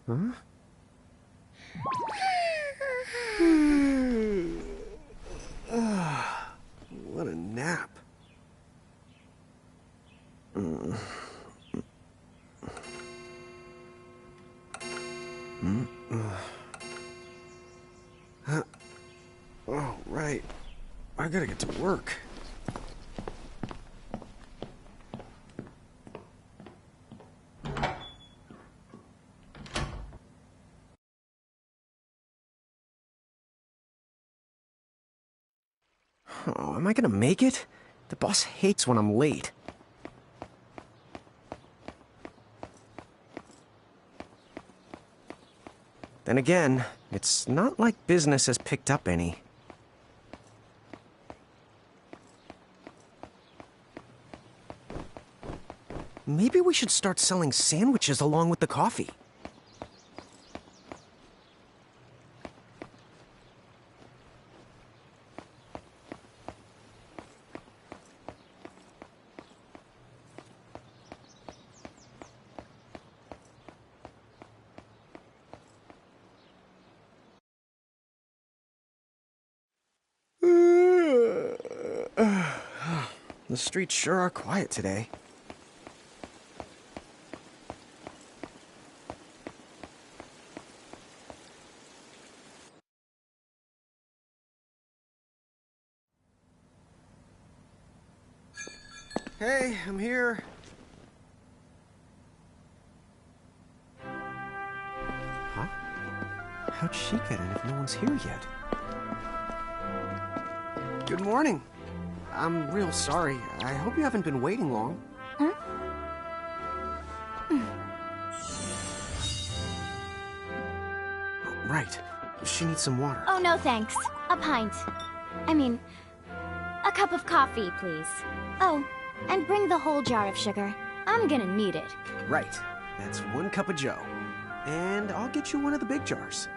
Huh? What a nap. Oh, right. I gotta get to work. Oh, am I gonna make it? The boss hates when I'm late. Then again, it's not like business has picked up any. Maybe we should start selling sandwiches along with the coffee. The streets sure are quiet today. Hey, I'm here. Huh? How'd she get in if no one's here yet? Good morning. I'm real sorry. I hope you haven't been waiting long. Huh? Oh, right. She needs some water. Oh, no thanks. A pint. I mean, a cup of coffee, please. Oh, and bring the whole jar of sugar. I'm gonna need it. Right. That's 1 cup of joe. And I'll get you one of the big jars.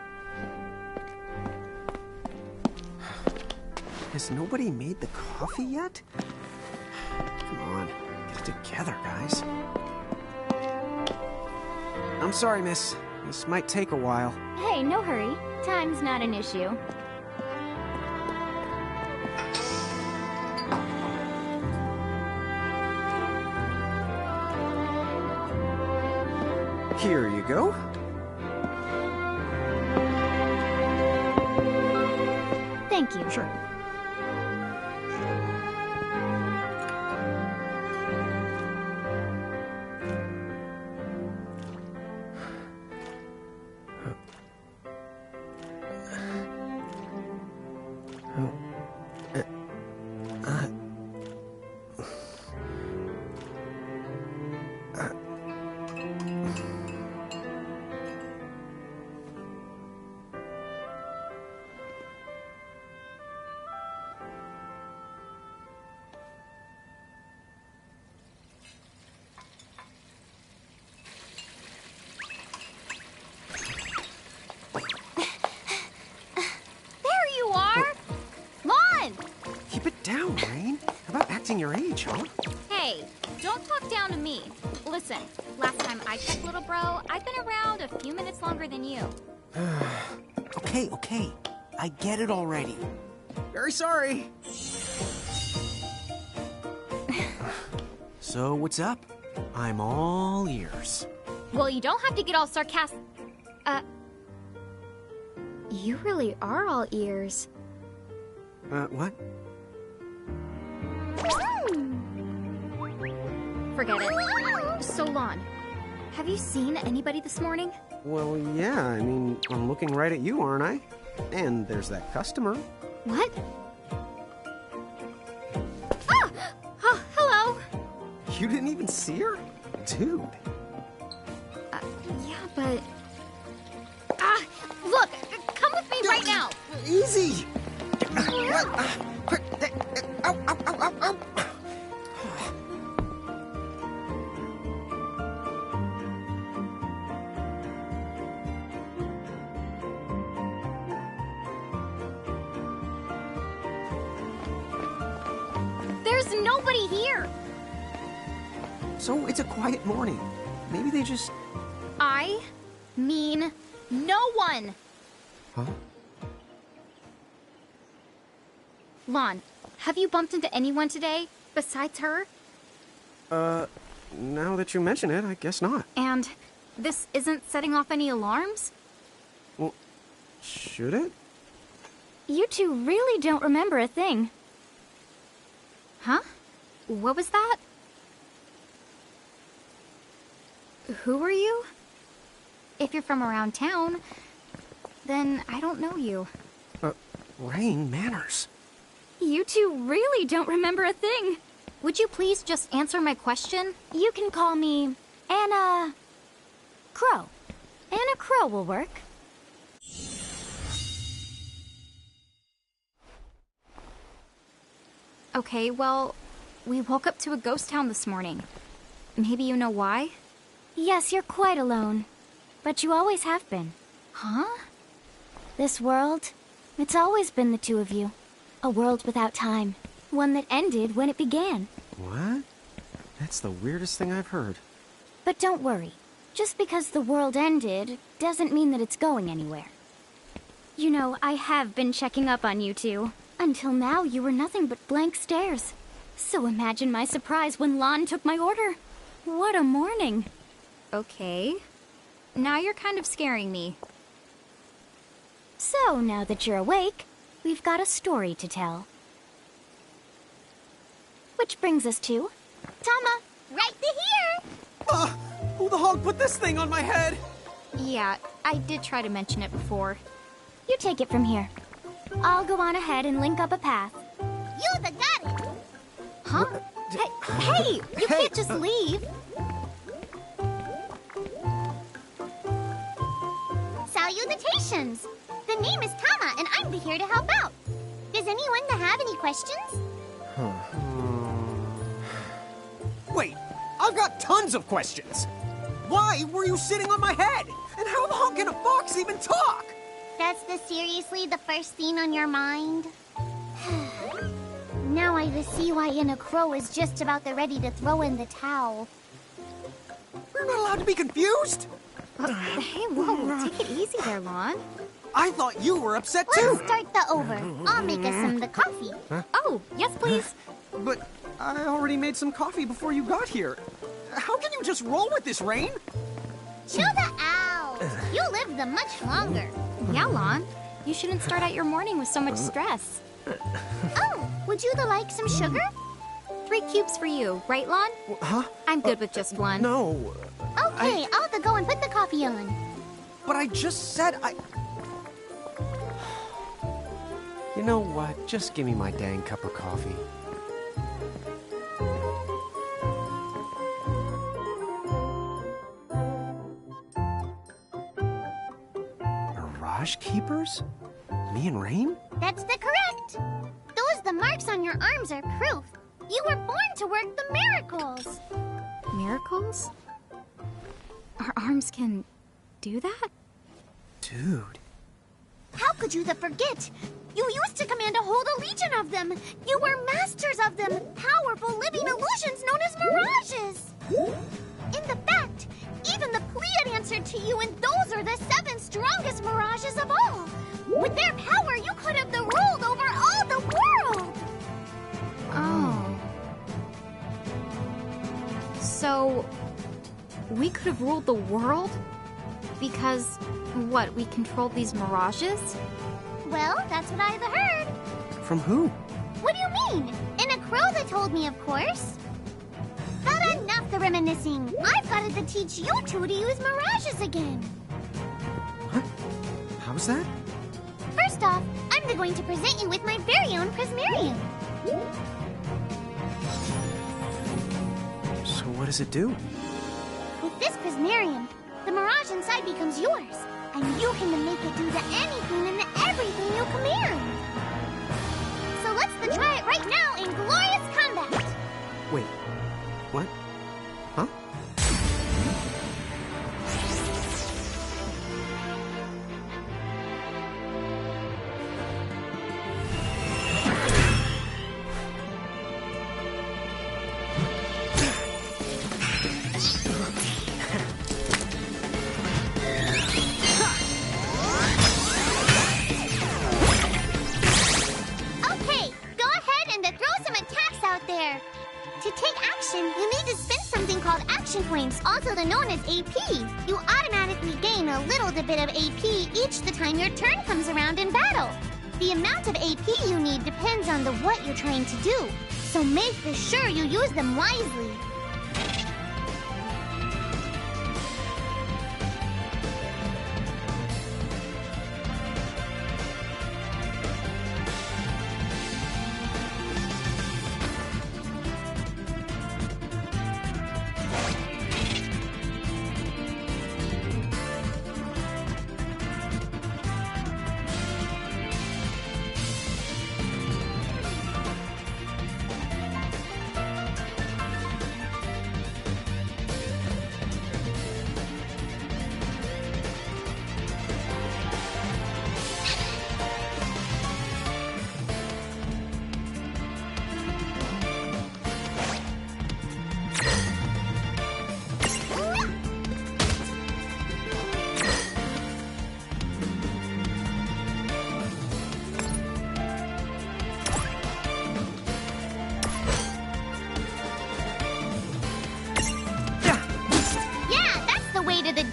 Has nobody made the coffee yet? Come on, get it together, guys. I'm sorry, miss. This might take a while. Hey, no hurry. Time's not an issue. Here you go. Thank you. Sure. Keep it down, Rain. How about acting your age, huh? Hey, don't talk down to me. Listen, last time I checked, little bro, I've been around a few minutes longer than you. Okay. I get it already. Very sorry. So, what's up? I'm all ears. Well, you don't have to get all sarcastic. You really are all ears. What? Forget it. Solon, have you seen anybody this morning? Well, yeah, I mean, I'm looking right at you, aren't I? And there's that customer. What? Ah! Oh, hello. You didn't even see her? Dude. Yeah, but... Ah! Look! Come with me right now! Easy! Quick! Ow, ow, ow, ow, ow! There's nobody here! So it's a quiet morning. Maybe they just... I mean no one. Huh? Lon, have you bumped into anyone today besides her? Now that you mention it, I guess not. And this isn't setting off any alarms? Well, should it? You two really don't remember a thing. Huh? What was that? Who are you? If you're from around town, then I don't know you. Rain, manners. You two really don't remember a thing. Would you please just answer my question? You can call me Anna Crow. Anna Crow will work. Okay, well, we woke up to a ghost town this morning. Maybe you know why? Yes, you're quite alone. But you always have been. Huh? This world, it's always been the two of you. A world without time. One that ended when it began. What? That's the weirdest thing I've heard. But don't worry. Just because the world ended doesn't mean that it's going anywhere. You know, I have been checking up on you two. Until now, you were nothing but blank stares. So imagine my surprise when Lon took my order. What a morning. Okay. Now you're kind of scaring me. So, now that you're awake, we've got a story to tell. Which brings us to... Tama, right here! Who the hog put this thing on my head? Yeah, I did try to mention it before. You take it from here. I'll go on ahead and link up a path. You the got it! Huh? Hey, you can't just leave. Salutations! The name is Tama, and I'm here to help out. Does anyone have any questions? Wait, I've got tons of questions. Why were you sitting on my head? And how the hell can a fox even talk? That's seriously the first thing on your mind? Now I see why Anna Crow is just about ready to throw in the towel. We're not allowed to be confused? Hey, whoa, take it easy there, Lon. I thought you were upset too. Let's start the over. I'll make us some the coffee. Oh, yes, please. But I already made some coffee before you got here. How can you just roll with this, Rain? Chill the out. You live the much longer. Yeah, Lon. You shouldn't start out your morning with so much stress. Oh, would you like some sugar? 3 cubes for you, right, Lon? Huh? I'm good with just one. No. Okay, I'll go and put the coffee on. But I just said I... You know what? Just give me my dang cup of coffee. Mirage Keepers? Me and Rain? That's correct. The marks on your arms are proof. You were born to work the miracles. Miracles? Our arms can do that? Dude. How could you forget? You used to command a whole legion of them. You were masters of them, powerful living illusions known as mirages. In the fact, even the Pleiad answered to you, and those are the 7 strongest mirages of all. With their power, you could have ruled over all the world. Oh. So, we could have ruled the world? Because, what, we controlled these mirages? Well, that's what I've heard. From who? What do you mean? In a crow that told me, of course. But enough the reminiscing. I've got to teach you two to use mirages again. What? How's that? First off, I'm going to present you with my very own Prismarium. So what does it do? With this Prismarium, the mirage inside becomes yours, and you can make it do anything and everything you command. So let's try it right now in glorious combat. Wait. What? Huh? addition, you need to spend something called action points, also known as AP. You automatically gain a little bit of AP each the time your turn comes around in battle. The amount of AP you need depends on what you're trying to do, so make sure you use them wisely.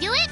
Do it?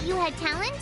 You had talent?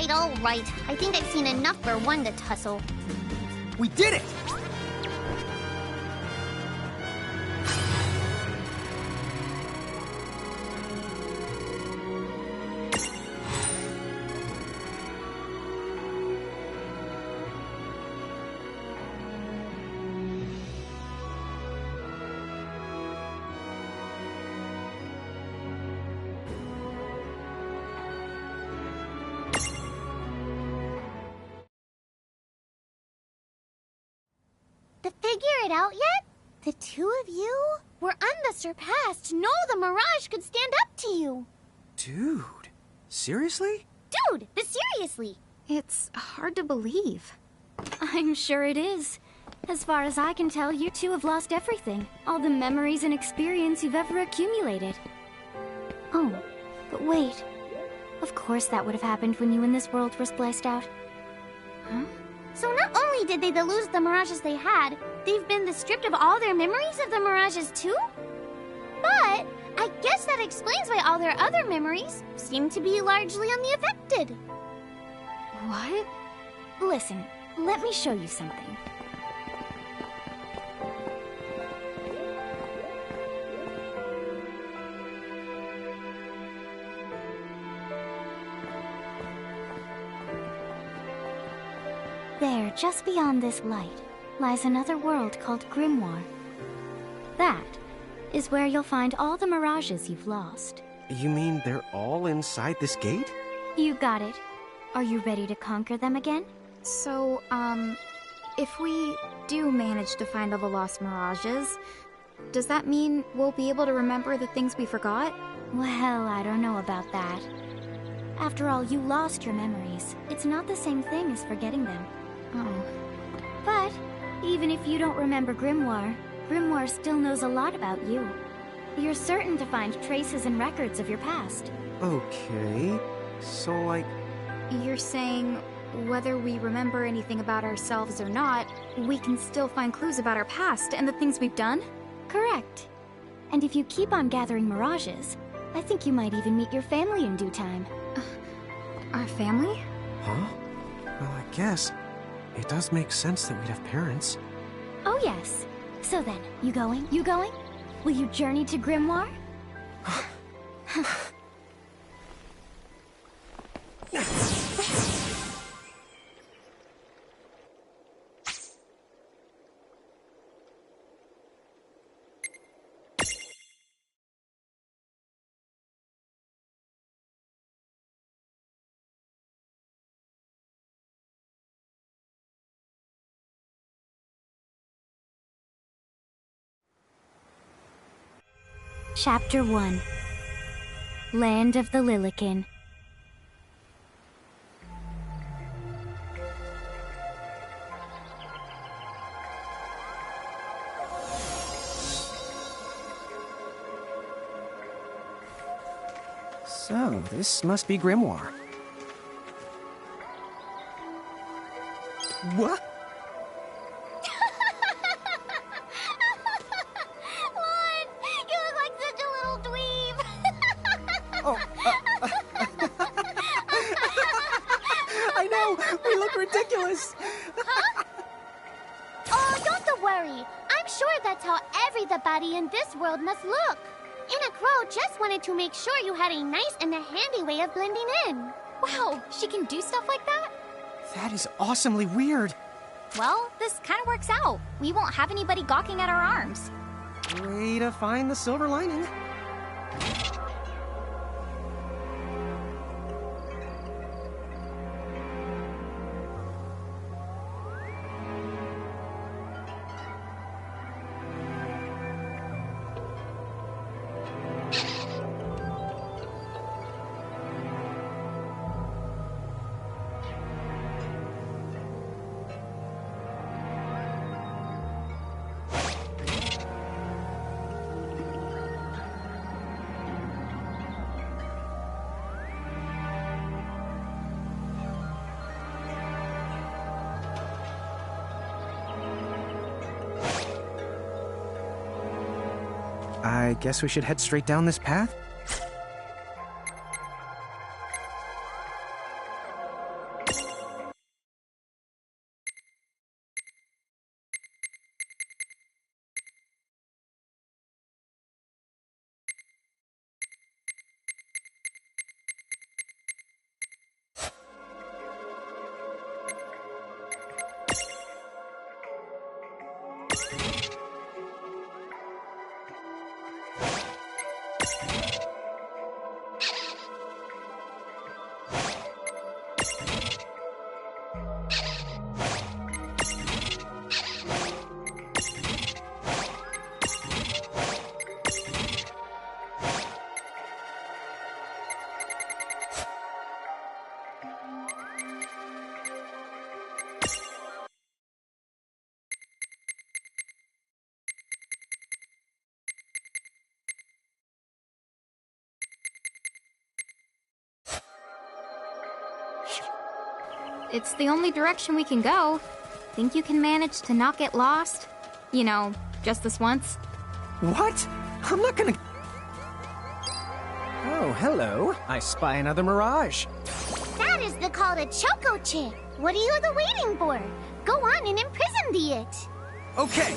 All right. I think I've seen enough for one to tussle. We did it! To figure it out yet? The two of you were unsurpassed. No, the Mirage could stand up to you. Dude, seriously? Dude, seriously. It's hard to believe. I'm sure it is. As far as I can tell, you two have lost everything. All the memories and experience you've ever accumulated. Oh, but wait. Of course that would have happened when you and this world were spliced out. only did they lose the mirages they had, they've been stripped of all their memories of the mirages too? But I guess that explains why all their other memories seem to be largely unaffected. What? Listen, let me show you something. There, just beyond this light, lies another world called Grimoire. That is where you'll find all the mirages you've lost. You mean they're all inside this gate? You got it. Are you ready to conquer them again? So, if we do manage to find all the lost mirages, does that mean we'll be able to remember the things we forgot? Well, I don't know about that. After all, you lost your memories. It's not the same thing as forgetting them. Oh. But even if you don't remember Grimoire, Grimoire still knows a lot about you. You're certain to find traces and records of your past. Okay, so like... You're saying whether we remember anything about ourselves or not, we can still find clues about our past and the things we've done? Correct. And if you keep on gathering mirages, I think you might even meet your family in due time. Our family? Huh? Well, I guess it does make sense that we'd have parents. Oh yes. So then, you going? You going? Will you journey to Grimoire? Chapter 1. Land of the Lilican. So, this must be Grimoire. What? Lon, you look like such a little dweeb. Oh, I know! We look ridiculous! Oh, don't worry. I'm sure that's how everybody in this world must look. Inna Crow just wanted to make sure you had a nice and a handy way of blending in. Wow, she can do stuff like that? That is awesomely weird. Well, this kind of works out. We won't have anybody gawking at our arms. Way to find the silver lining. I guess we should head straight down this path? It's the only direction we can go. Think you can manage to not get lost? You know, just this once? What? I'm not gonna... Oh, hello. I spy another mirage. That is the call to Choco Chick. What are you waiting for? Go on and imprison the it. Okay.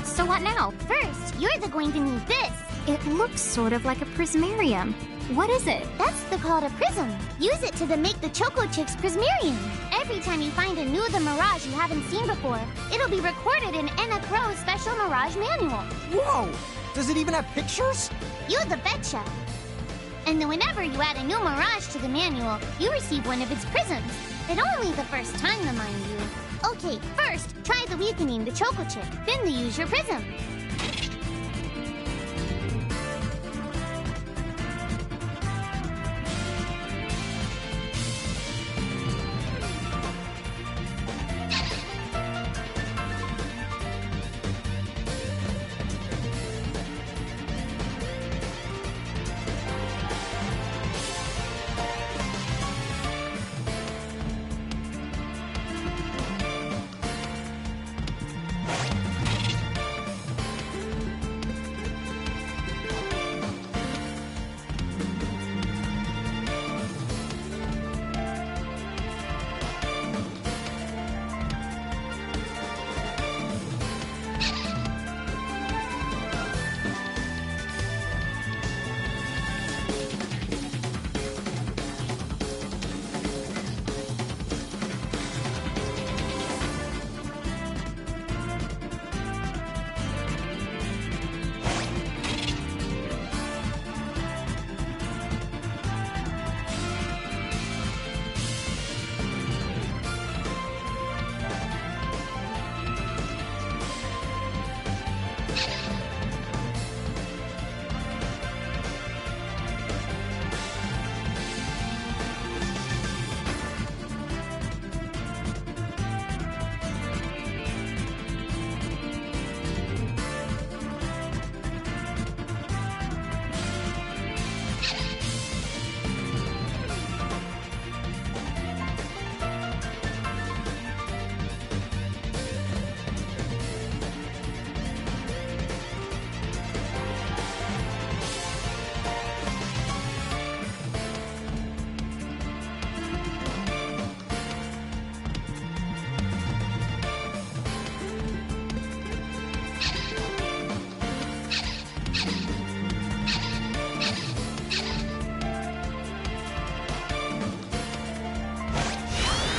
So what now? First, you're going to need this. It looks sort of like a prismarium. What is it? That's the call to Prism. Use it to make the Choco Chick's Prismarium. Every time you find a new The Mirage you haven't seen before, it'll be recorded in Anna Crow's special Mirage manual. Whoa! Does it even have pictures? You the betcha. And then whenever you add a new Mirage to the manual, you receive one of its prisms. But only the first time, mind you. Okay, first, try the weakening the Choco Chick, then use your prism.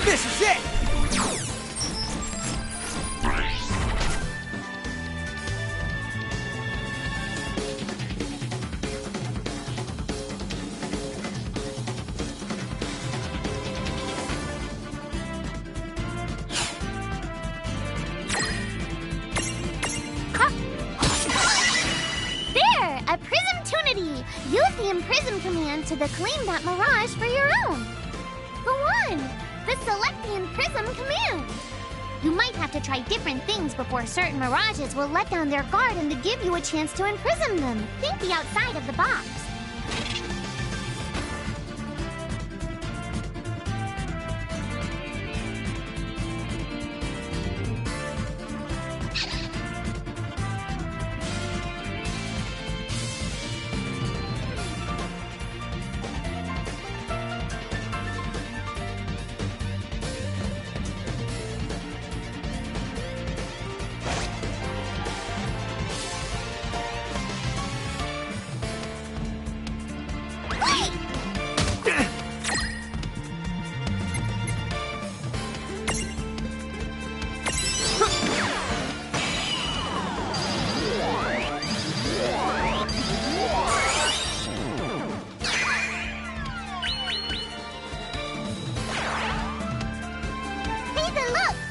This is it! There! A Prismtunity! Use the Imprism command to claim that Mirage for your own. Go on! The Select the Imprism command! You might have to try different things before certain Mirages will let down their guard and to give you a chance to imprison them. Think the outside of the box.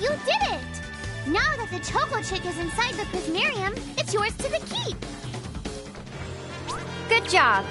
You did it! Now that the Choco Chick is inside the Prismarium, it's yours to the keep! Good job.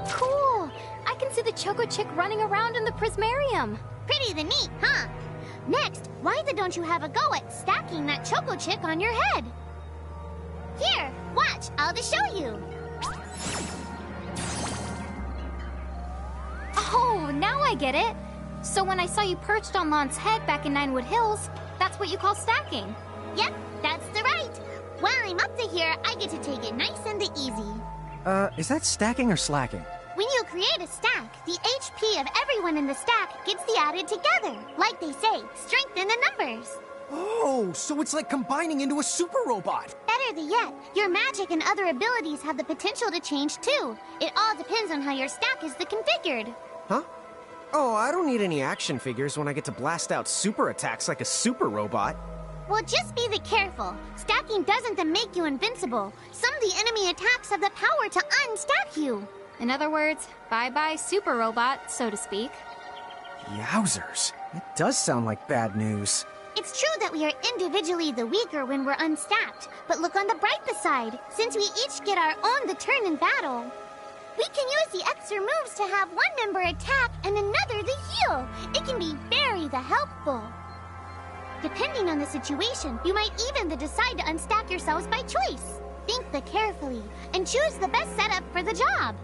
Cool! I can see the Choco Chick running around in the Prismarium. Pretty the neat, huh? Next, why don't you have a go at stacking that Choco Chick on your head? Here, watch, I'll just show you. Oh, now I get it. So when I saw you perched on Lon's head back in Ninewood Hills, that's what you call stacking. Yep, that's the right. While I'm up to here, I get to take it nice and easy. Is that stacking or slacking? When you create a stack, the HP of everyone in the stack gets added together. Like they say, strengthen the numbers. Oh, so it's like combining into a super robot. Better yet, your magic and other abilities have the potential to change too. It all depends on how your stack is configured. Huh? Oh, I don't need any action figures when I get to blast out super attacks like a super robot. Well, just be careful. Stacking doesn't make you invincible. Some of the enemy attacks have the power to unstack you. In other words, bye-bye super robot, so to speak. Yowzers. It does sound like bad news. It's true that we are individually the weaker when we're unstacked, but look on the brighter side. Since we each get our own turn in battle, we can use the extra moves to have one member attack and another to heal. It can be very helpful. Depending on the situation, you might even decide to unstack yourselves by choice. Think carefully and choose the best setup for the job.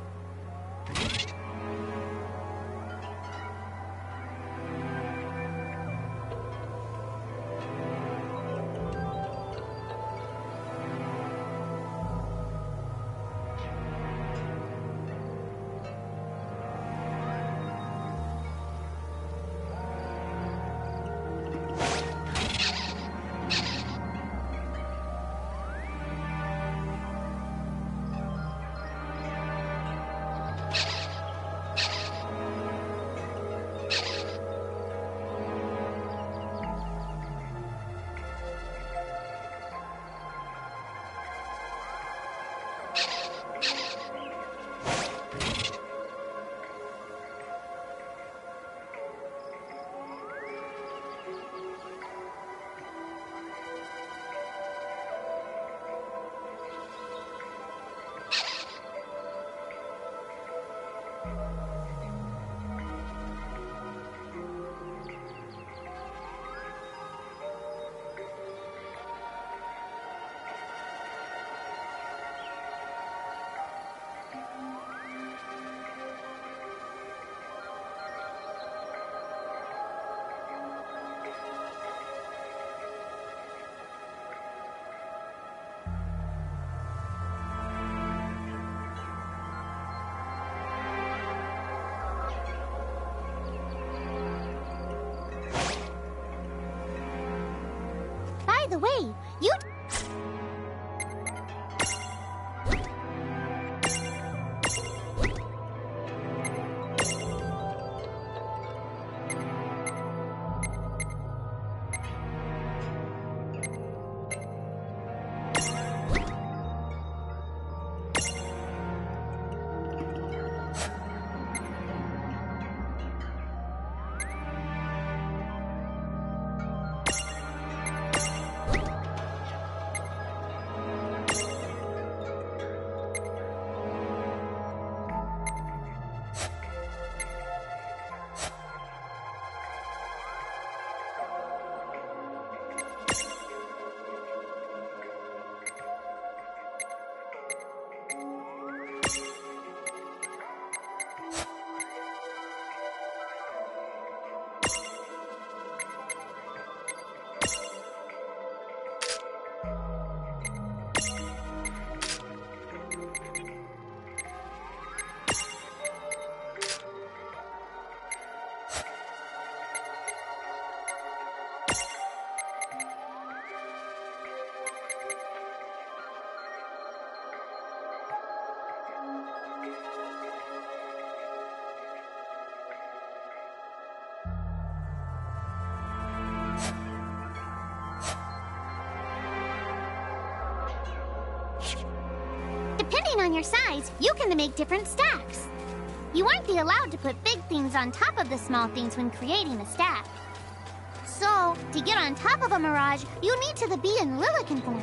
By the way, you... Depending on your size, you can make different stacks. You aren't allowed to put big things on top of the small things when creating a stack. So, to get on top of a mirage, you need to be in Lilican form.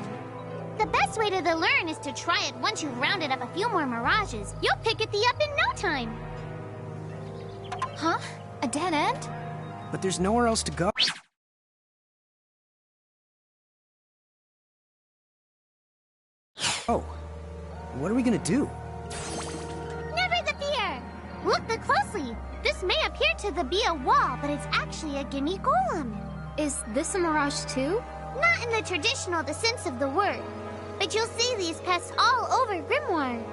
The best way to learn is to try it once you've rounded up a few more mirages. You'll pick it up in no time. Huh? A dead end? But there's nowhere else to go. Oh, what are we gonna do? Never the fear! Look closely. This may appear to be a wall, but it's actually a gimme golem. Is this a mirage too? Not in the traditional sense of the word, but you'll see these pests all over Grimoire.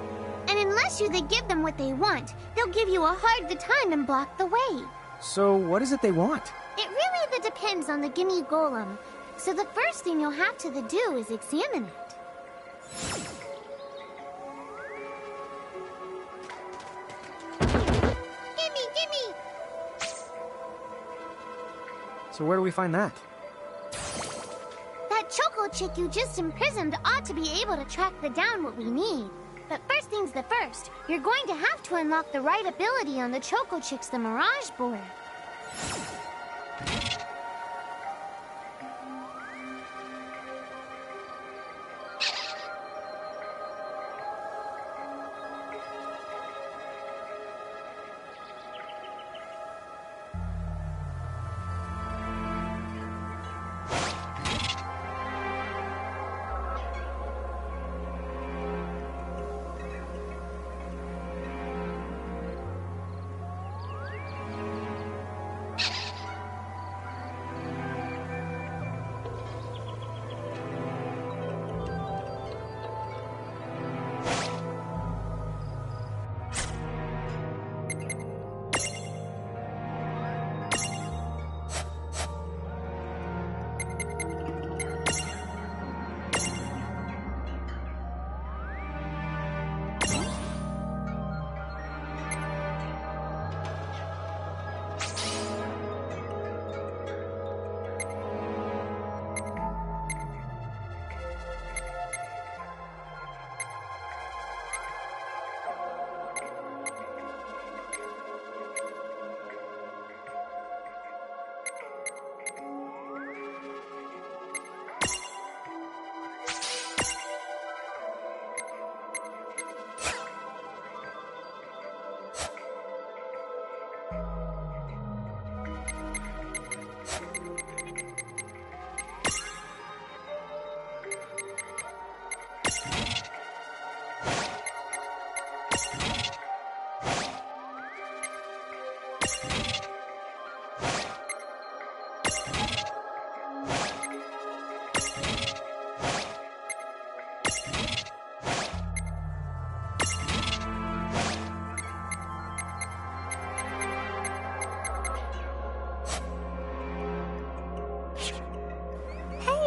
And unless you give them what they want, they'll give you a hard time and block the way. So what is it they want? It really depends on the gimme golem. So the first thing you'll have to do is examine it. Gimme! So where do we find that? That choco chick you just imprisoned ought to be able to track down what we need. But first things first, you're going to have to unlock the right ability on the choco chick's Mirage board.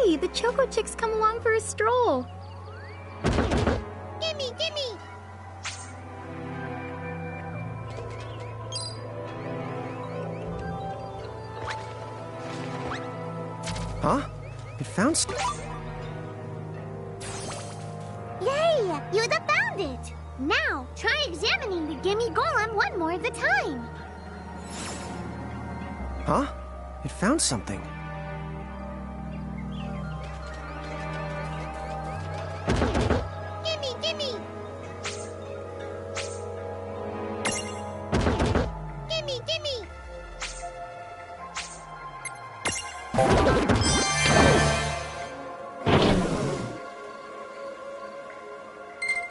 Hey, the Choco Chick's come along for a stroll. Gimme! Huh? It found Yay! You found it! Now, try examining the gimme golem one more time. Huh? It found something. Gimme!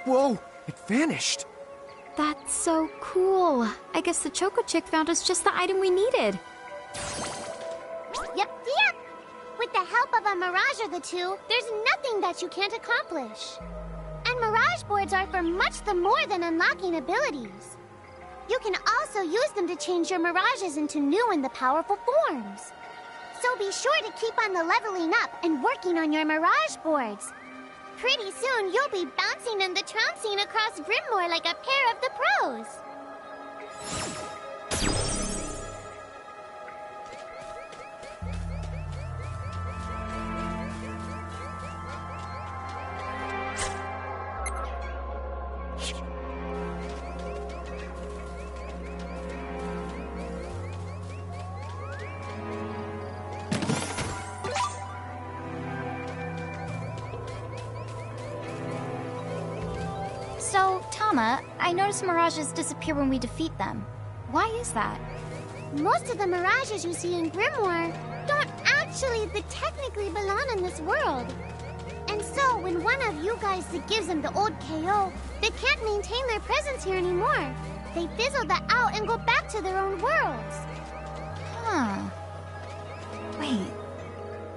Whoa! It vanished! That's so cool. I guess the Choco Chick found us just the item we needed. Yep. With the help of a mirage or two, there's nothing that you can't accomplish. And mirage boards are for much more than unlocking abilities. You can also use them to change your mirages into new and powerful forms. So be sure to keep on leveling up and working on your mirage boards. Pretty soon, you'll be bouncing and trouncing across Grimoire like a pair of the pros. So, Tama, I noticed mirages disappear when we defeat them. Why is that? Most of the mirages you see in Grimoire don't actually technically belong in this world. And so, when one of you guys gives them the old KO, they can't maintain their presence here anymore. They fizzle that out and go back to their own worlds. Huh. Wait.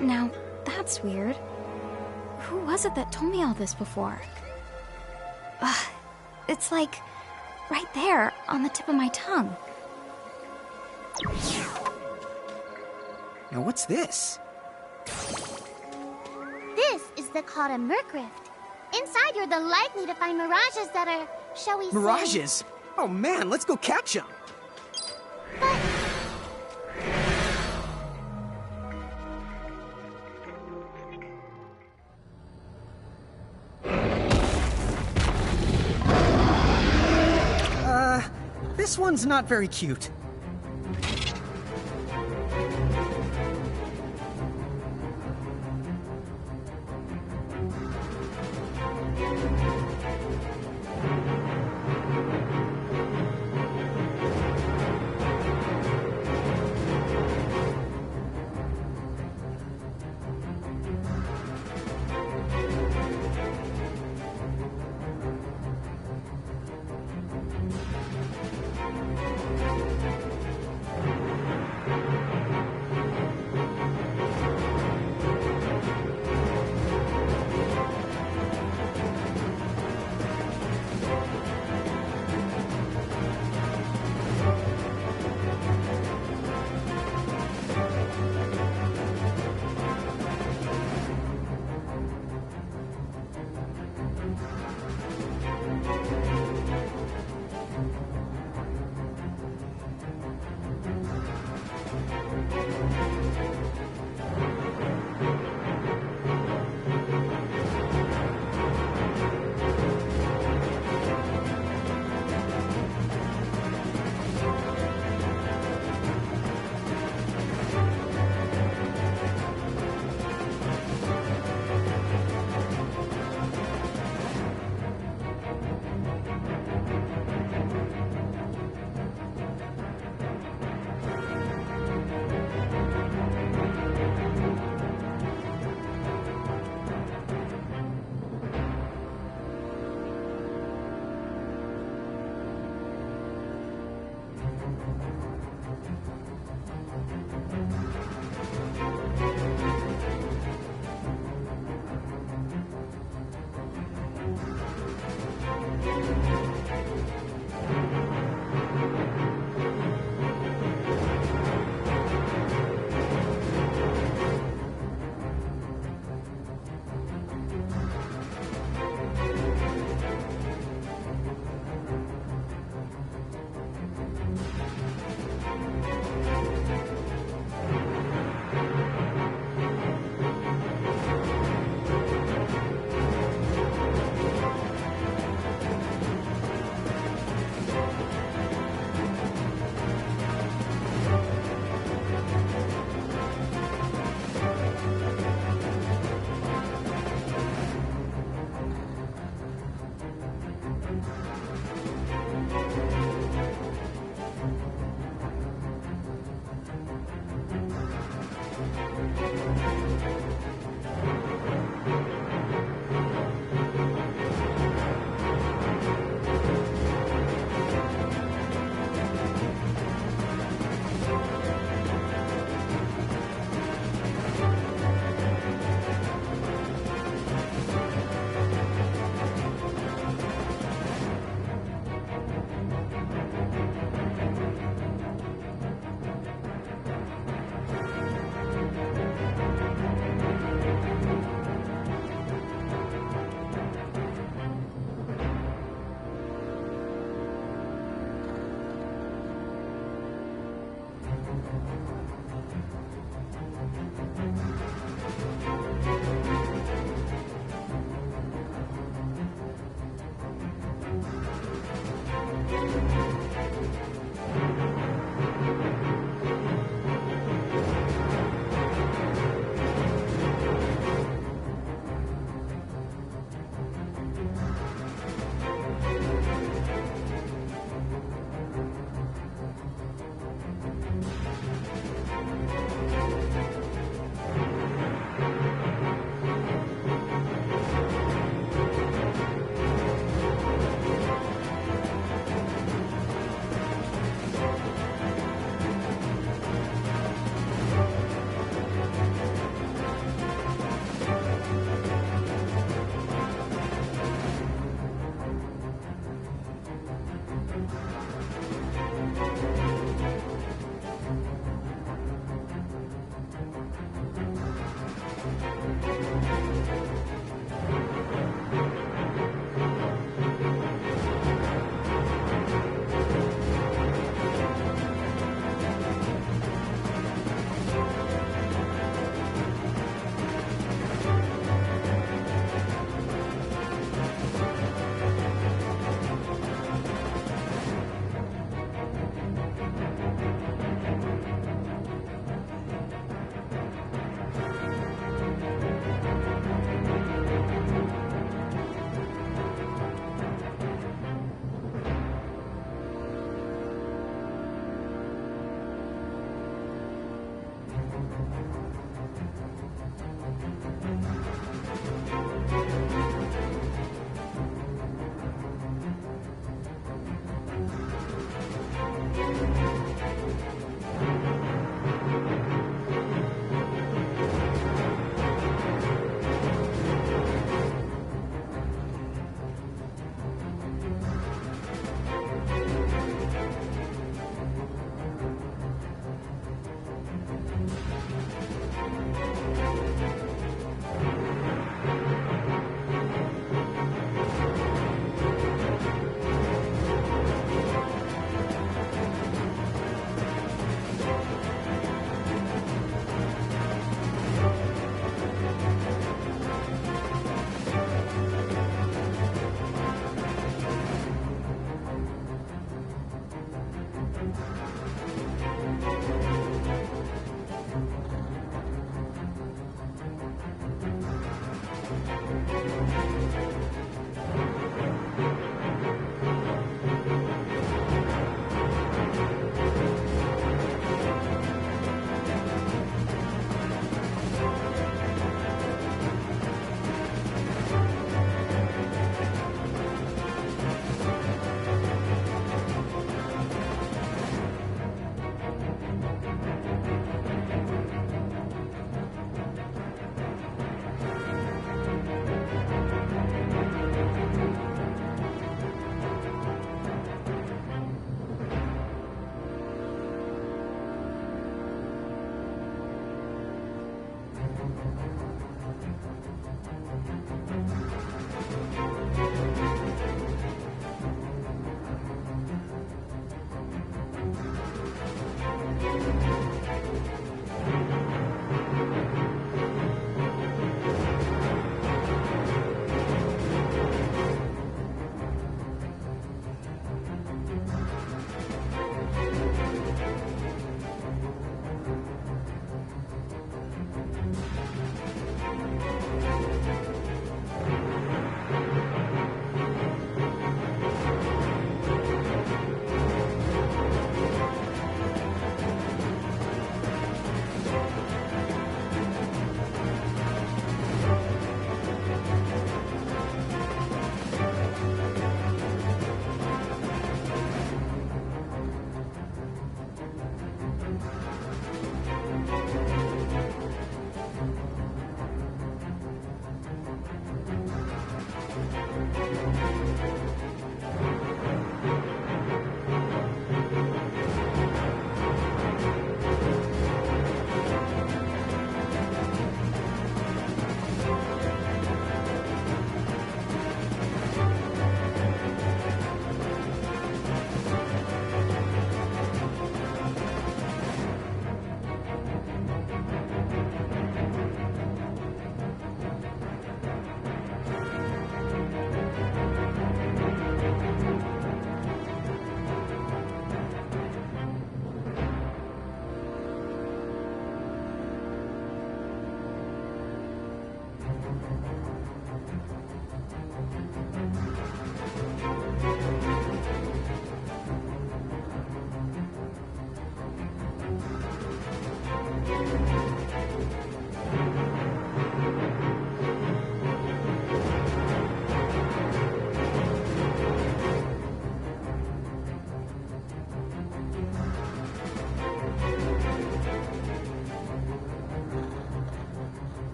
Now, that's weird. Who was it that told me all this before? It's like right there on the tip of my tongue. Now what's this? This is called a Merc Rift. Inside, you're the likely to find mirages that are, shall we say... Mirages? Oh man, let's go catch them! But... This one's not very cute.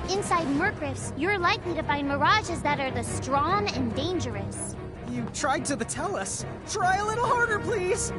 Inside Murkrifts, you're likely to find mirages that are the strong and dangerous. You tried to tell us. Try a little harder, please.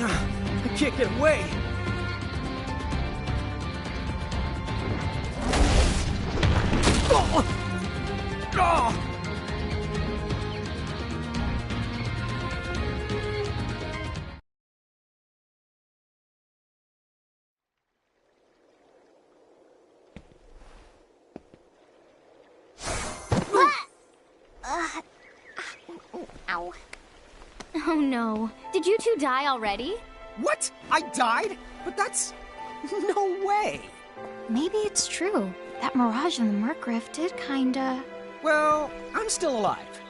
I can't get away. Ow. Oh no. Did you two die already? What? I died? But that's... no way. Maybe it's true. That mirage in the Murkrift did kinda... Well, I'm still alive.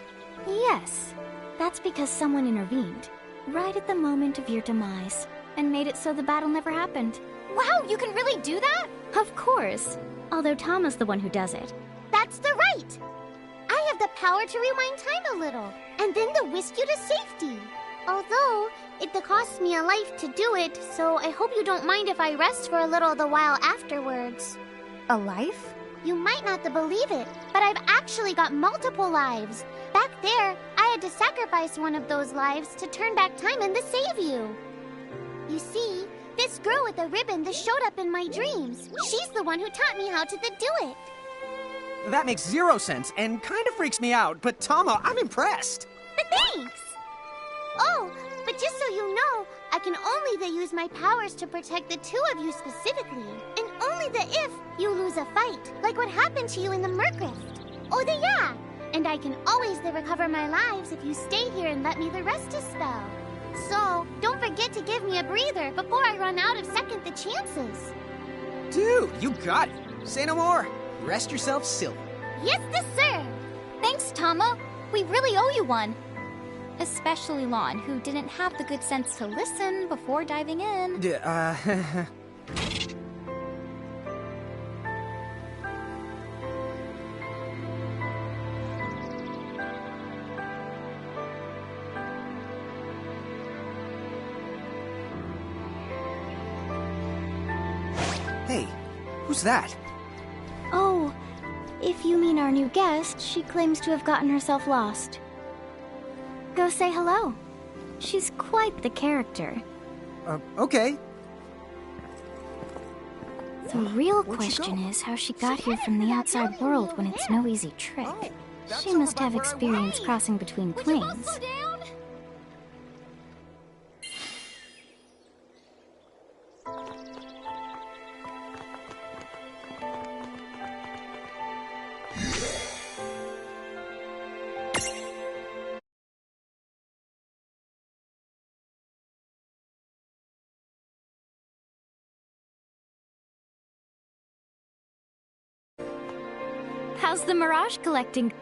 Yes. That's because someone intervened. Right at the moment of your demise. And made it so the battle never happened. Wow, you can really do that? Of course. Although Tama's the one who does it. That's the right! I have the power to rewind time a little, and then to whisk you to safety. Although, it costs me a life to do it, so I hope you don't mind if I rest for a little the while afterwards. A life? You might not believe it, but I've actually got multiple lives. Back there, I had to sacrifice one of those lives to turn back time and to save you. You see, this girl with the ribbon that showed up in my dreams, she's the one who taught me how to do it. That makes zero sense and kind of freaks me out, but Tama, I'm impressed. Thanks! Oh, but just so you know, I can only use my powers to protect the two of you specifically. And only if you lose a fight, like what happened to you in the Murkrift. Oh, yeah! And I can always recover my lives if you stay here and let me rest a spell. So, don't forget to give me a breather before I run out of second the chances. Dude, you got it. Say no more. Rest yourself, silly. Yes, sir. Thanks, Tama. We really owe you one. Especially Lon, who didn't have the good sense to listen before diving in. Hey, who's that? Oh, if you mean our new guest, she claims to have gotten herself lost. Go say hello. She's quite the character. Okay. The real question is how she got here from the outside world when it's no easy trick. She must have experience crossing between planes. How's the mirage collecting?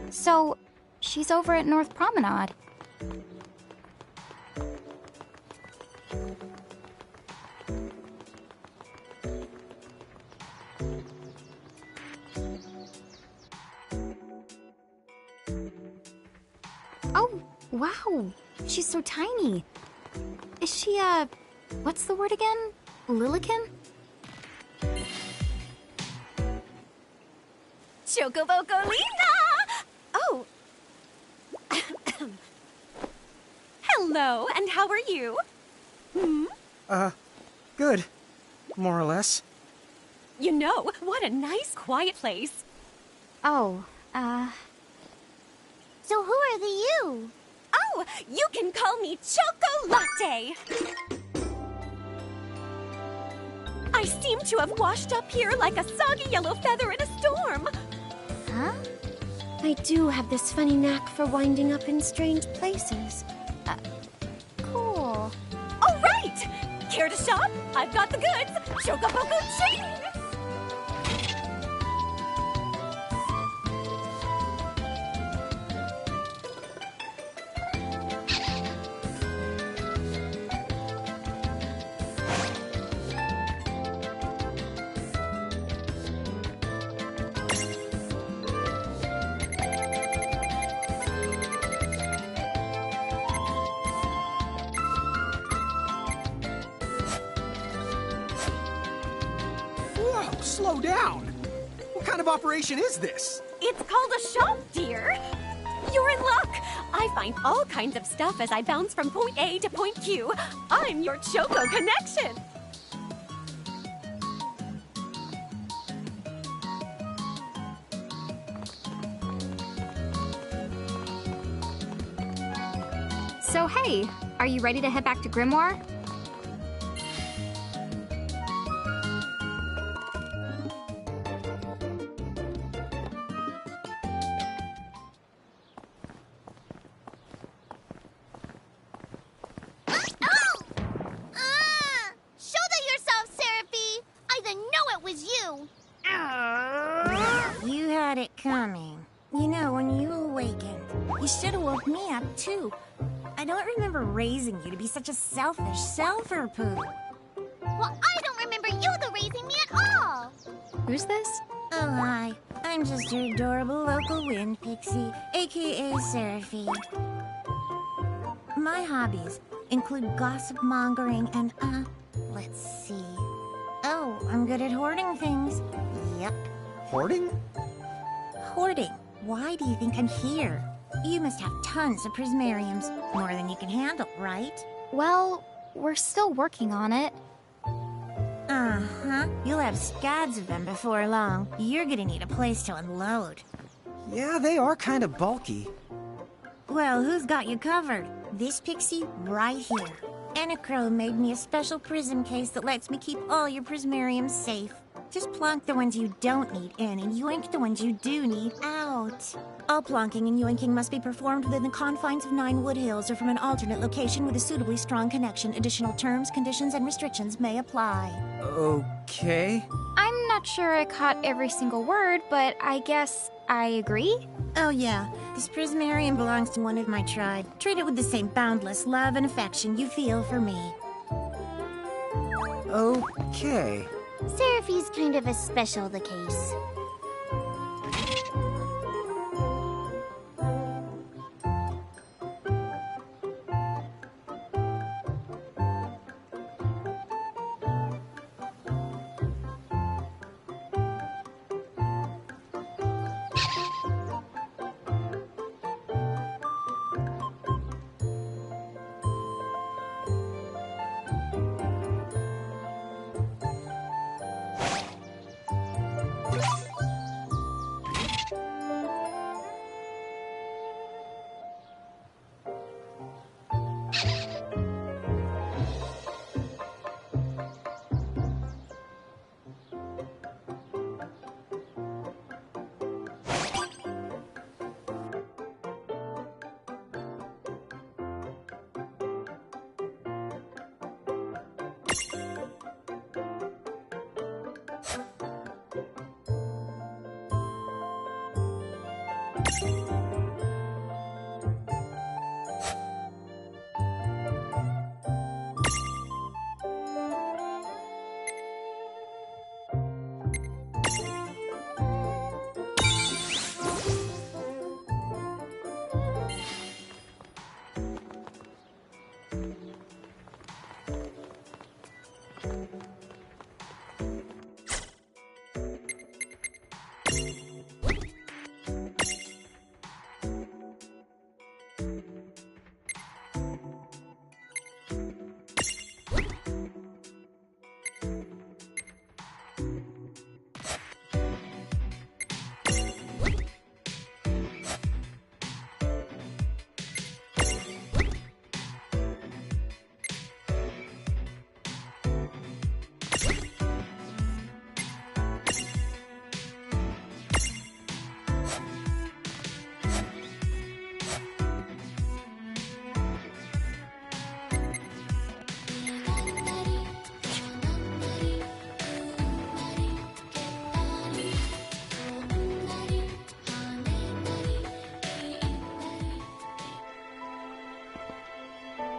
So, she's over at North Promenade. Oh, wow. She's so tiny. Is she, what's the word again? Lilican? Chocobocolina! Oh. Hello, and how are you? Good. More or less. You know, what a nice, quiet place. Oh, So who are the you? Oh, you can call me Chocolate. I seem to have washed up here like a soggy yellow feather in a storm. huh? I do have this funny knack for winding up in strange places. Cool. All right! Care to shop? I've got the goods. Chocoboco chain! Whoa, slow down. What kind of operation is this? It's called a shop, dear. You're in luck. I find all kinds of stuff as I bounce from point A to point Q. I'm your Choco connection. So, hey, are you ready to head back to Grimoire? Shoulder yourself, Seraphy! I didn't know it was you! You had it coming. You know, when you awakened, you should have woke me up, too. I don't remember raising you to be such a selfish self-poo. Well, I don't remember Yoga raising me at all! Who's this? Oh, hi. I'm just your adorable local wind pixie, aka Seraphy. My hobbies include gossip mongering and, let's see. Oh, I'm good at hoarding things. Yep. Hoarding? Hoarding. Why do you think I'm here? You must have tons of prismariums. More than you can handle, right? Well, we're still working on it. Uh-huh. You'll have scads of them before long. You're gonna need a place to unload. Yeah, they are kind of bulky. Well, who's got you covered? This pixie right here. Anacro made me a special prism case that lets me keep all your prismariums safe. Just plonk the ones you don't need in and yoink the ones you do need out. All plonking and yoinking must be performed within the confines of 9 Wood Hills or from an alternate location with a suitably strong connection. Additional terms, conditions, and restrictions may apply. Okay. I'm not sure I caught every single word, but I guess I agree. Oh yeah, this prismarium belongs to one of my tribe. Treat it with the same boundless love and affection you feel for me. Okay. Seraphy's kind of a special the case.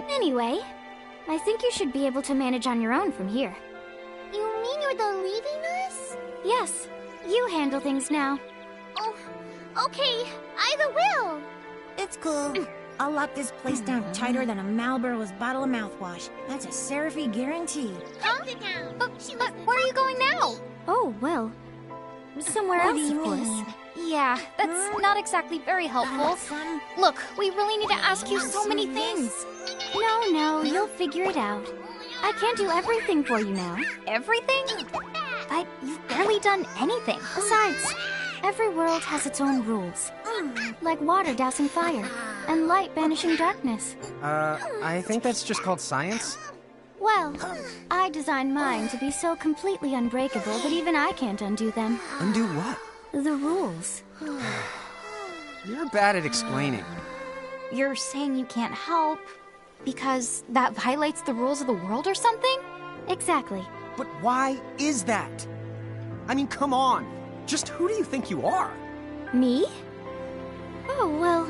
Anyway, I think you should be able to manage on your own from here. You mean you're the leaving us? Yes, you handle things now. Oh, okay. Either will. It's cool. I'll lock this place down tighter than a Marlboro's bottle of mouthwash. That's a Seraphy guarantee. Huh? But where are you going now? Oh, well, somewhere What else, do you of course. mean? Yeah, that's not exactly very helpful. Look, we really need to ask you so many things. No, you'll figure it out. I can't do everything for you now. Everything? But you've barely done anything. Besides, every world has its own rules. Like water dousing fire, and light banishing darkness. I think that's just called science. Well, I designed mine to be so completely unbreakable that even I can't undo them. Undo what? The rules. You're bad at explaining. You're saying you can't help because that violates the rules of the world or something? Exactly. But why is that? I mean, come on. Just who do you think you are? Me? Oh, well...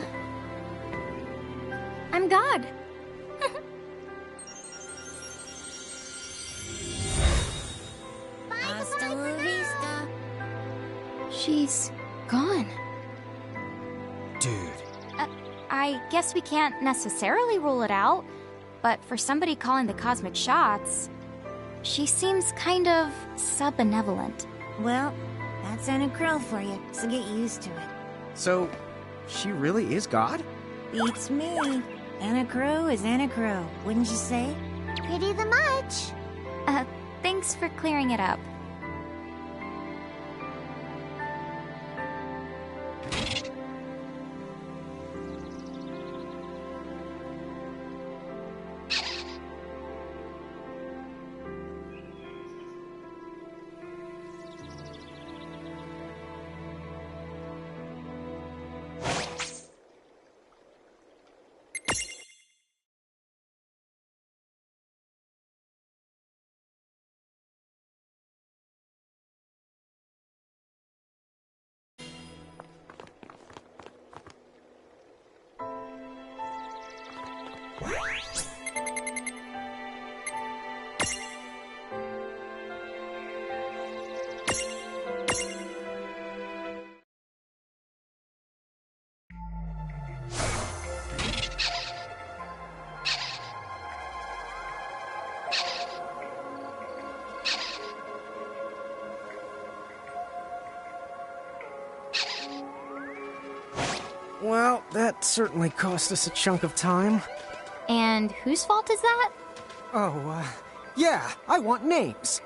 I'm God. Hasta la vista. She's gone. Dude. I guess we can't necessarily rule it out, but for somebody calling the cosmic shots, she seems kind of sub-benevolent. Well, that's Anna Crow for you, so get used to it. So, she really is God? Beats me. Anna Crow is Anna Crow, wouldn't you say? Pretty the much. Thanks for clearing it up. Well, that certainly cost us a chunk of time. And whose fault is that? Oh, yeah, I want names.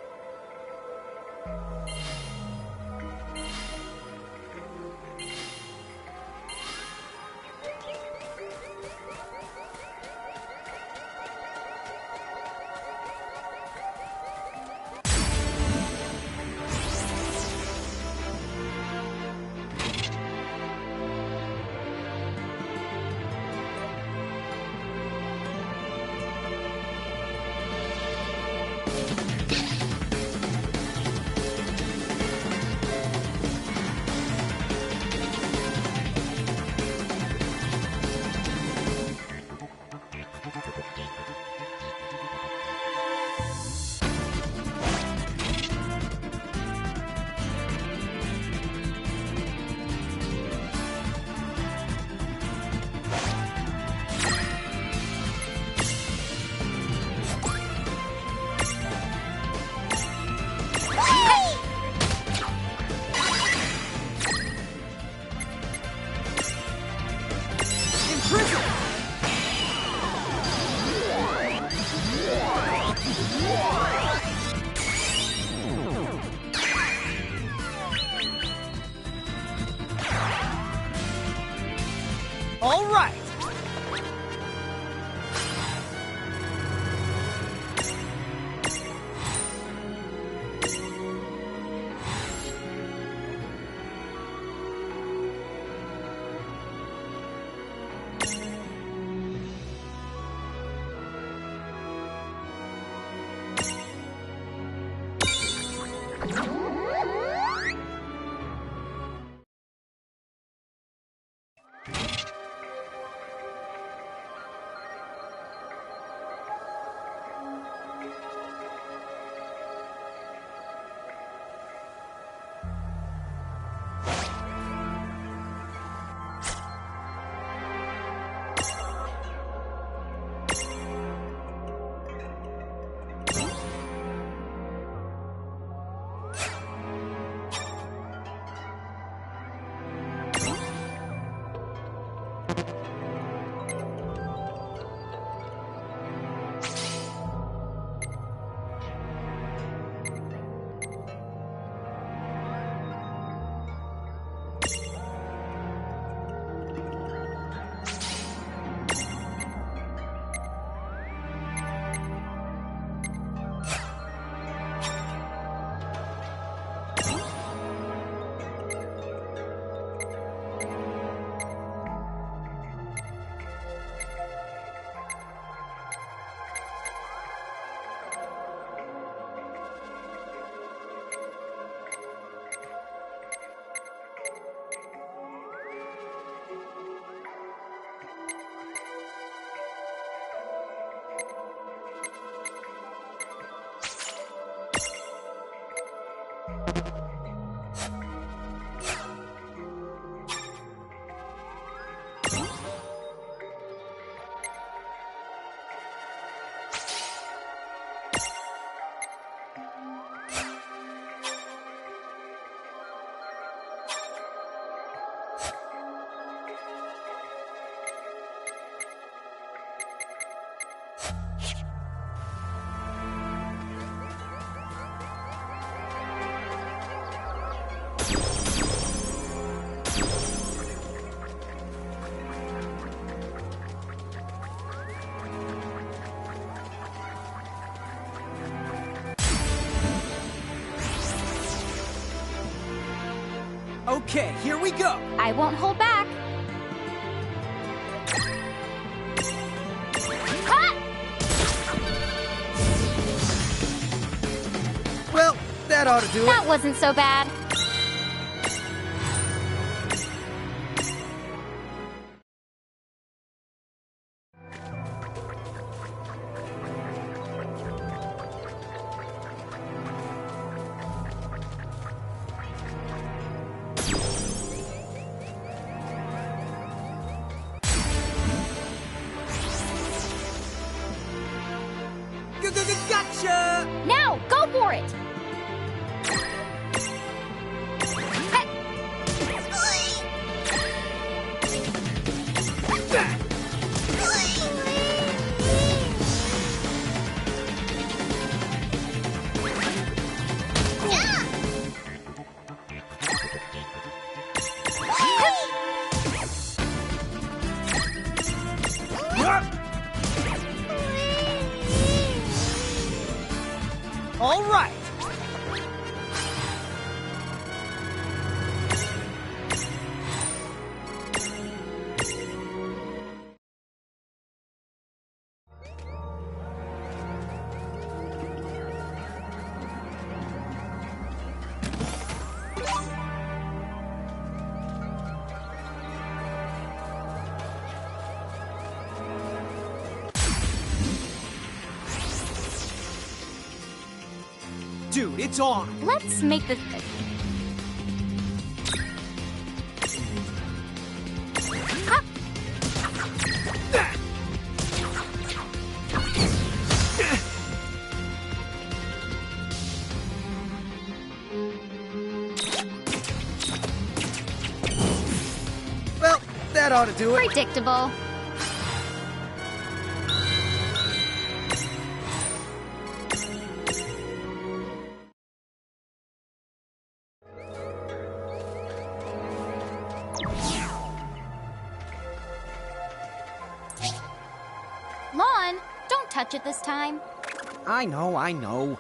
All right! Okay, here we go! I won't hold back. Well, that ought to do it. That wasn't so bad. Gotcha! Now, go for it! All right! Dude, it's on! Let's make this... Well, that ought to do it. Predictable. touch it this time. I know.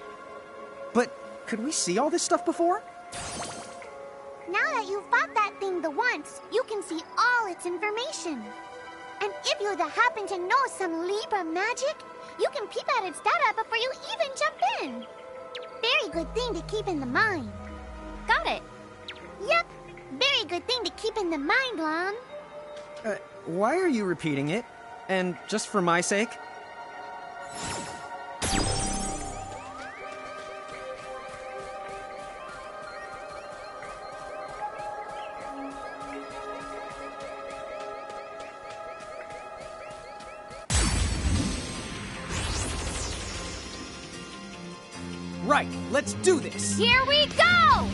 But could we see all this stuff before? Now that you've fought that thing the once, you can see all its information. And if you happen to know some Libra magic, you can peep at its data before you even jump in. Very good thing to keep in the mind. Got it. Yep, very good thing to keep in the mind, Lon. Why are you repeating it? And just for my sake? Right, let's do this! Here we go!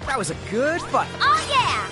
That was a good fight! Oh yeah!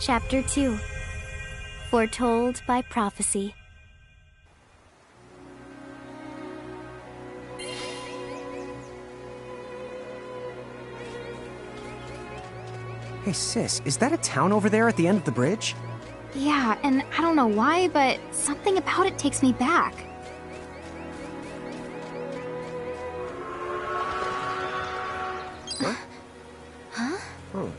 Chapter 2 Foretold by Prophecy. Hey sis, is that a town over there at the end of the bridge? Yeah, and I don't know why, but something about it takes me back. Huh? Huh? Oh.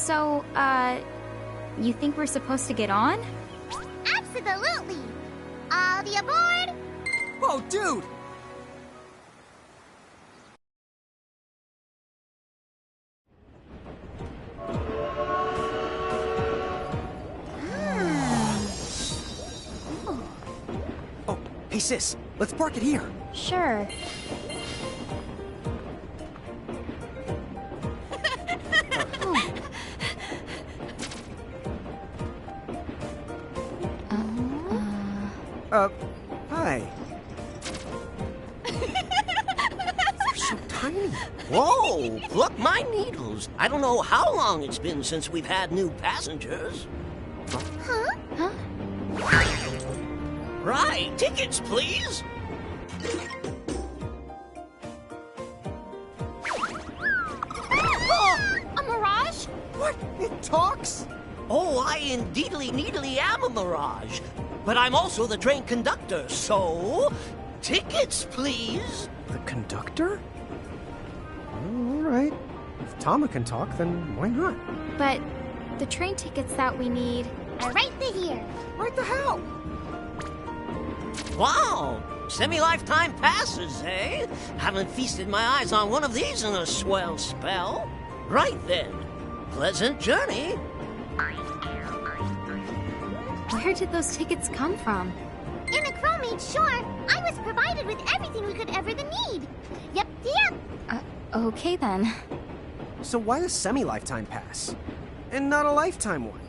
So, you think we're supposed to get on? Absolutely! All the aboard! Oh, dude! Oh, hey sis, let's park it here. Sure. Hi. They're so tiny. Whoa, pluck my needles. I don't know how long it's been since we've had new passengers. Huh? Right, tickets, please. A mirage? What? It talks? Oh, I indeedly needly am a mirage. But I'm also the train conductor, so... tickets, please. The conductor? All right. If Tama can talk, then why not? But the train tickets that we need... Are right here. Right the hell? Wow, semi-lifetime passes, eh? Haven't feasted my eyes on one of these in a swell spell. Right then, pleasant journey. Where did those tickets come from? In a crewmate, sure. I was provided with everything we could ever need. Yep. Okay then. So why a semi-lifetime pass? And not a lifetime one?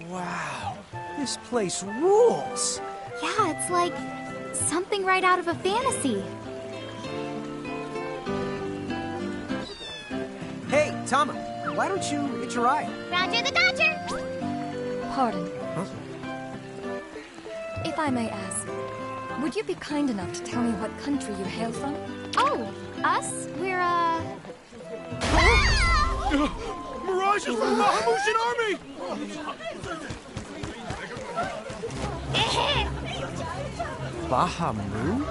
Wow, this place rules! Yeah, it's like something right out of a fantasy. Hey, Tama, why don't you hitch a ride? Roger the Dodger! Pardon. Huh? If I may ask, would you be kind enough to tell me what country you hail from? Oh, us? We're, Mirage is from the Bahamutian army! Bahamu?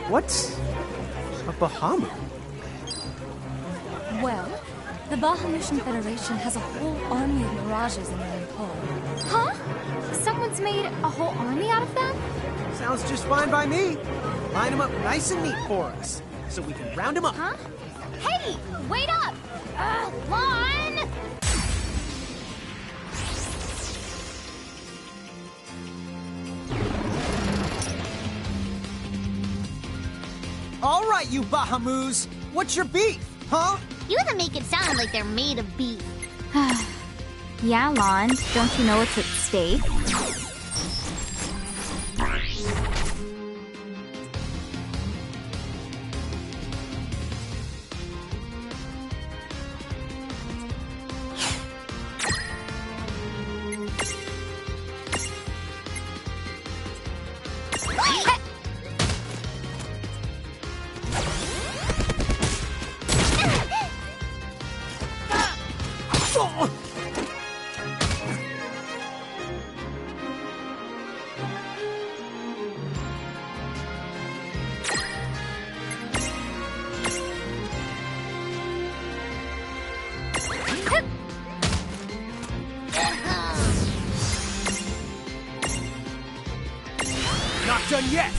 What's a Bahamu? Well, the Bahamutian Federation has a whole army of mirages in their employ. huh? Someone's made a whole army out of them? Sounds just fine by me. Line them up nice and neat for us, so we can round them up. Huh? Hey, wait up! Lon! All right, you Bahamus! What's your beef, huh? You even make it sound like they're made of beef. Yeah, Lon, don't you know what's at stake? Not done yet!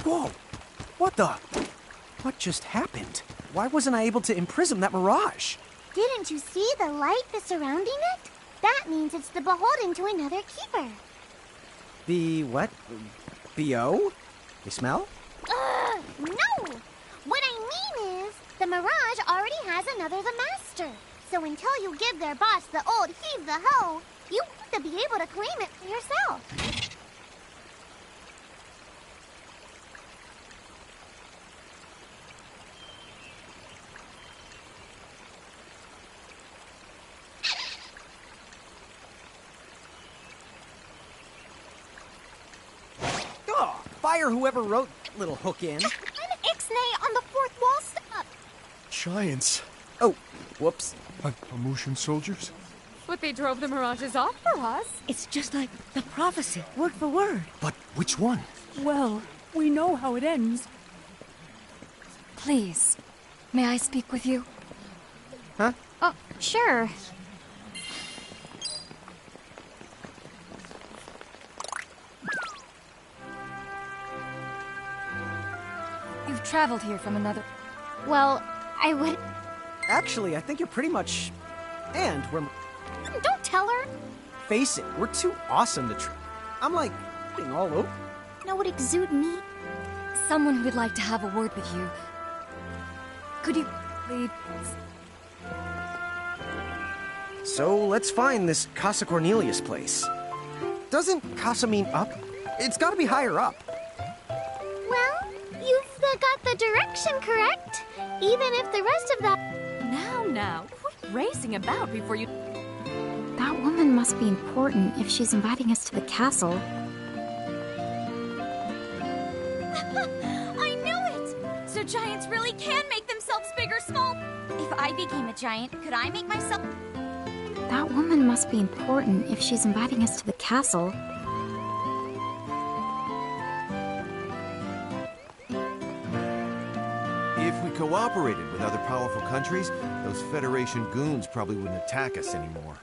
Whoa! What the? What just happened? Why wasn't I able to imprison that mirage? Didn't you see the light that's surrounding it? That means it's the beholden to another keeper. The what? B.O.? They smell? No! What I mean is, the mirage already has another the master. So until you give their boss the old heave the ho, you have to be able to claim it for yourself. Oh, fire whoever wrote little hook in. An ixnay on the fourth wall stop. Giants. Oh, whoops. Amushan soldiers? Flippy drove the mirages off for us. It's just like the prophecy, word for word. But which one? Well, we know how it ends. Please, may I speak with you? Huh? Oh, sure. You've traveled here from another... Well, I would... Actually, I think you're pretty much... And we're... Don't tell her. Face it, we're too awesome to I'm like, getting all over. Know what exude me? Someone who would like to have a word with you. Could you please... So let's find this Casa Cornelius place. Doesn't Casa mean up? It's gotta be higher up. Well, you've got the direction correct. Even if the rest of that... Now, quit racing about before you... That woman must be important if she's inviting us to the castle. I knew it! So giants really can make themselves big or small. If I became a giant, could I make myself... That woman must be important if she's inviting us to the castle. If we cooperated with other powerful countries, those Federation goons probably wouldn't attack us anymore.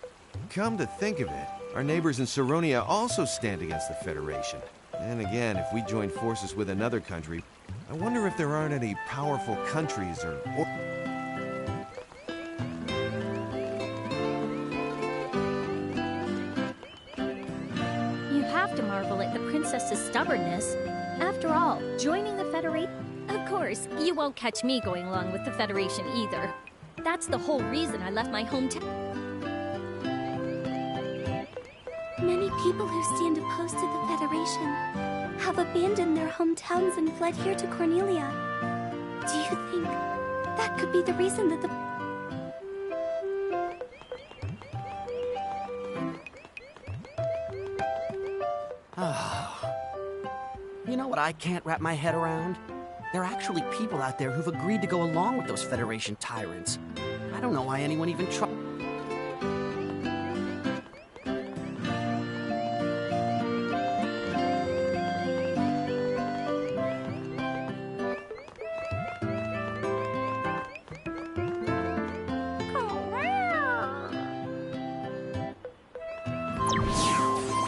Come to think of it, our neighbors in Saronia also stand against the Federation. And again, if we join forces with another country, I wonder if there aren't any powerful countries or... You have to marvel at the princess's stubbornness. After all, joining the Federation... Of course, you won't catch me going along with the Federation either. That's the whole reason I left my hometown. Many people who stand opposed to the Federation have abandoned their hometowns and fled here to Cornelia. Do you think that could be the reason that the... You know what I can't wrap my head around? There are actually people out there who've agreed to go along with those Federation tyrants. I don't know why anyone even tried.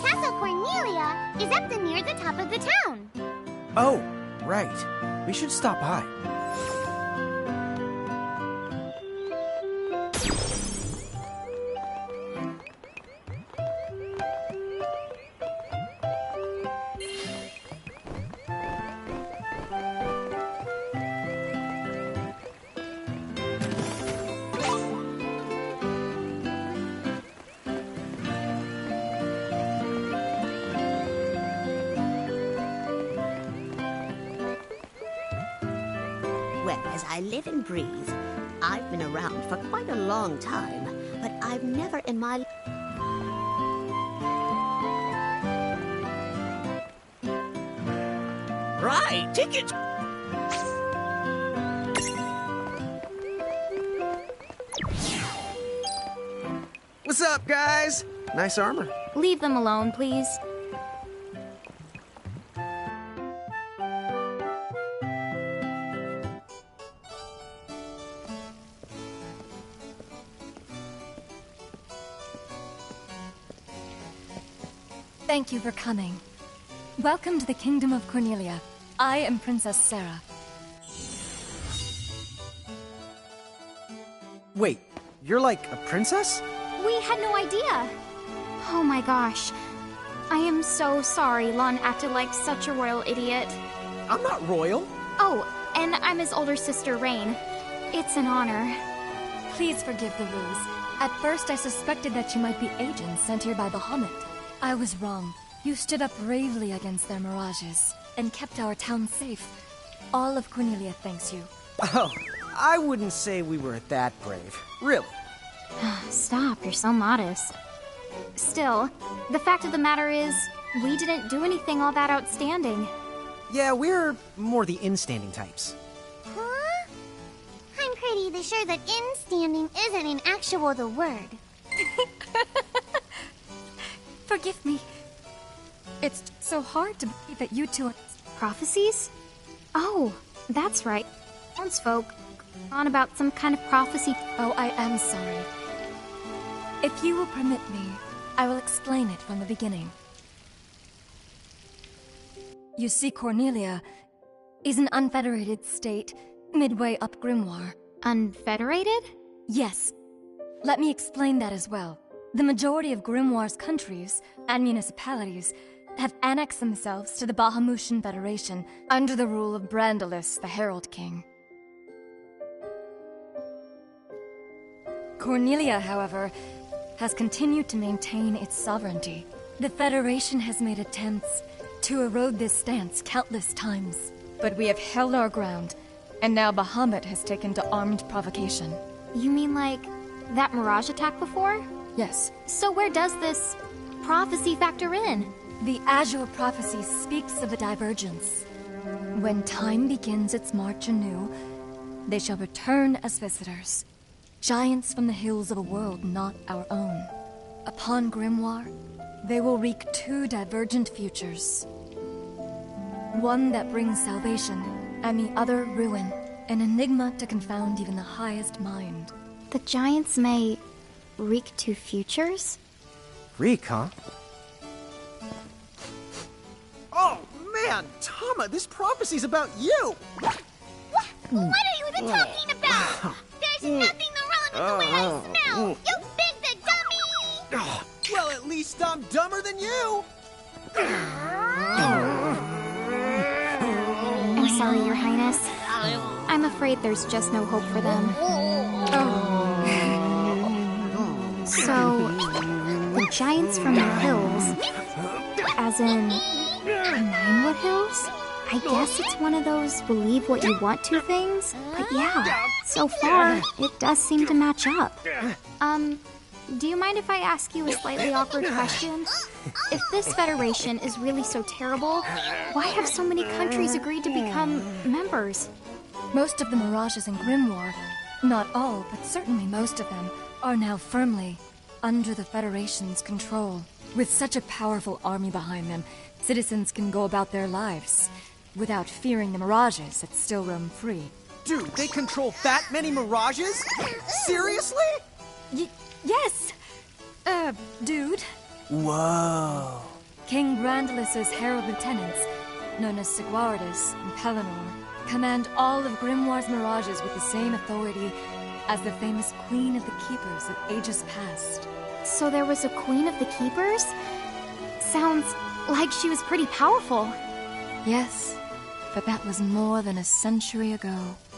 Castle Cornelia is up near the top of the town. Oh, right. We should stop by. Well, as I live and breathe, I've been around for quite a long time, but I've never in my... Right, tickets! What's up, guys? Nice armor. Leave them alone, please. Thank you for coming. Welcome to the Kingdom of Cornelia. I am Princess Sarah. Wait, you're like a princess? We had no idea. Oh my gosh. I am so sorry Lon acted like such a royal idiot. I'm not royal. Oh, and I'm his older sister, Rain. It's an honor. Please forgive the ruse. At first I suspected that you might be agents sent here by Bahamut. I was wrong. You stood up bravely against their mirages and kept our town safe. All of Cornelia thanks you. Oh, I wouldn't say we were that brave. Really. Stop, you're so modest. Still, the fact of the matter is, we didn't do anything all that outstanding. Yeah, we're more the in-standing types. Huh? I'm pretty sure that in-standing isn't in actual the word. Forgive me. It's so hard to believe that you two are... Prophecies? Oh, that's right. Townsfolk on about some kind of prophecy. Oh, I am sorry. If you will permit me, I will explain it from the beginning. You see, Cornelia is an unfederated state midway up Grimoire. Unfederated? Yes. Let me explain that as well. The majority of Grimoire's countries and municipalities have annexed themselves to the Bahamutian Federation under the rule of Brandalis, the Herald King. Cornelia, however, has continued to maintain its sovereignty. The Federation has made attempts to erode this stance countless times, but we have held our ground, and now Bahamut has taken to armed provocation. You mean like that Mirage attack before? Yes. So where does this prophecy factor in? The Azure prophecy speaks of a divergence. When time begins its march anew, they shall return as visitors, giants from the hills of a world not our own. Upon Grimoire, they will wreak two divergent futures. One that brings salvation, and the other ruin, an enigma to confound even the highest mind. The giants may wreak two futures? Reek, huh? Oh, man! Tama, this prophecy's about you! What are you even talking about? There's nothing wrong with the way I smell! You big the dummy! Well, at least I'm dumber than you! I'm sorry, Your Highness. I'm afraid there's just no hope for them. So, the giants from the hills, as in Ninewood Hills? I guess it's one of those believe what you want to things, but yeah, so far, it does seem to match up. Do you mind if I ask you a slightly awkward question? If this federation is really so terrible, why have so many countries agreed to become members? Most of the Mirages in Grimoire, not all, but certainly most of them, are now firmly under the Federation's control. With such a powerful army behind them, citizens can go about their lives without fearing the Mirages that still roam free. Dude, they control that many Mirages? Seriously? Yes! Dude. Whoa. King Brandalis' herald lieutenants, known as Sigwardus and Pelennor, command all of Grimoire's Mirages with the same authority as the famous Queen of the Keepers of ages past. So there was a Queen of the Keepers? Sounds like she was pretty powerful. Yes, but that was more than a century ago.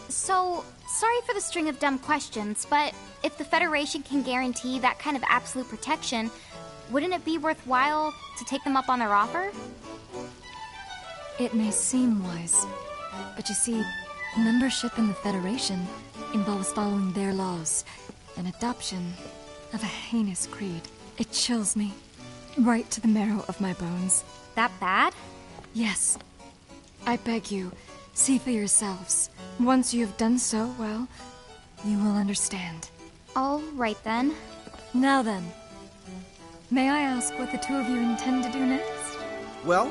So, sorry for the string of dumb questions, but if the Federation can guarantee that kind of absolute protection, wouldn't it be worthwhile to take them up on their offer? It may seem wise, but you see, membership in the Federation involves following their laws, and adoption of a heinous creed. It chills me, right to the marrow of my bones. That bad? Yes. I beg you, see for yourselves. Once you have done so, well, you will understand. All right then. Now then, may I ask what the two of you intend to do next? Well,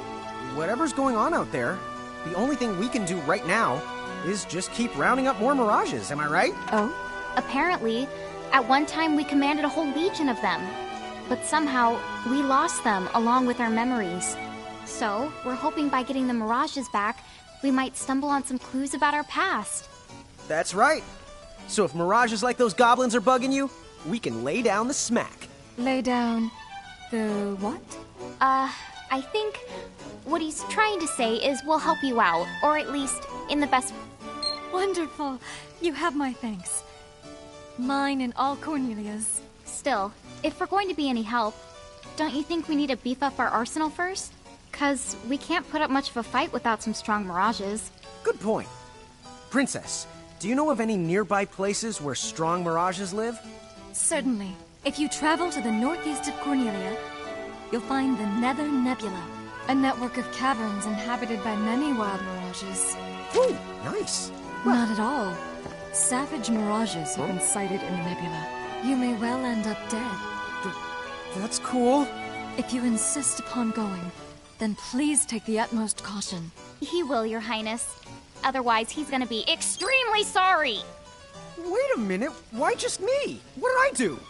whatever's going on out there, the only thing we can do right now is just keep rounding up more Mirages, am I right? Oh? Apparently, at one time we commanded a whole legion of them. But somehow, we lost them along with our memories. So, we're hoping by getting the Mirages back, We might stumble on some clues about our past. That's right. So if mirages like those goblins are bugging you, we can lay down the smack. Lay down the what? I think what he's trying to say is we'll help you out, or at least in the best... Wonderful. You have my thanks. Mine and all Cornelia's. Still, if we're going to be any help, don't you think we need to beef up our arsenal first? 'Cause we can't put up much of a fight without some strong mirages. Good point. Princess, do you know of any nearby places where strong mirages live? Certainly. If you travel to the northeast of Cornelia, you'll find the Nether Nebula, a network of caverns inhabited by many wild mirages. Ooh, nice. Not at all. Savage mirages have been sighted in the nebula. You may well end up dead. That's cool. If you insist upon going, then please take the utmost caution. He will, Your Highness. Otherwise, he's gonna be extremely sorry. Wait a minute, why just me? What did I do?